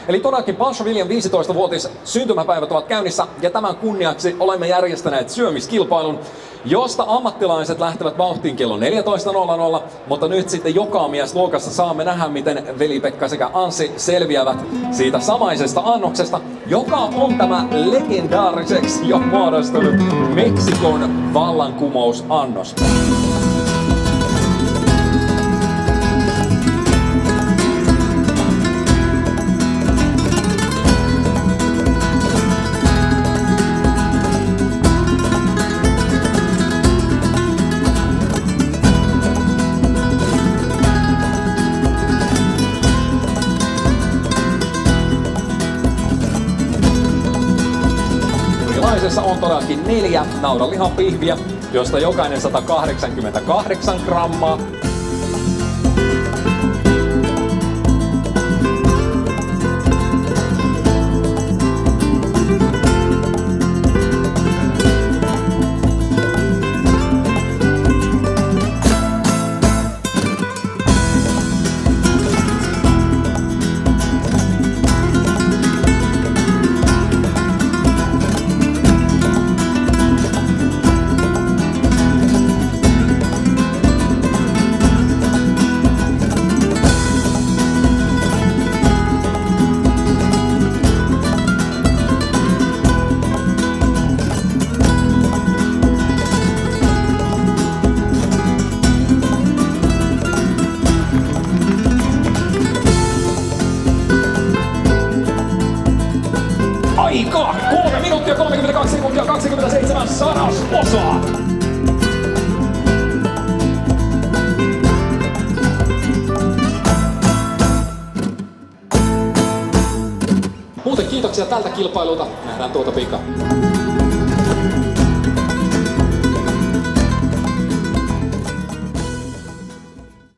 Eli todellakin Pasha William 15-vuotis syntymäpäivät ovat käynnissä ja tämän kunniaksi olemme järjestäneet syömiskilpailun, josta ammattilaiset lähtevät vauhtiin kello 14.00, mutta nyt sitten joka mies luokassa saamme nähdä, miten Veli-Pekka sekä Anssi selviävät siitä samaisesta annoksesta, joka on tämä legendaariseksi jo muodostunut Meksikon vallankumousannos. On todellakin 4 naudanlihapihviä, josta jokainen 188 grammaa. Aika! 3 minuuttia 32 sekuntia 27 sadasosaa! Muuten kiitoksia tältä kilpailulta. Nähdään tuota pikaa.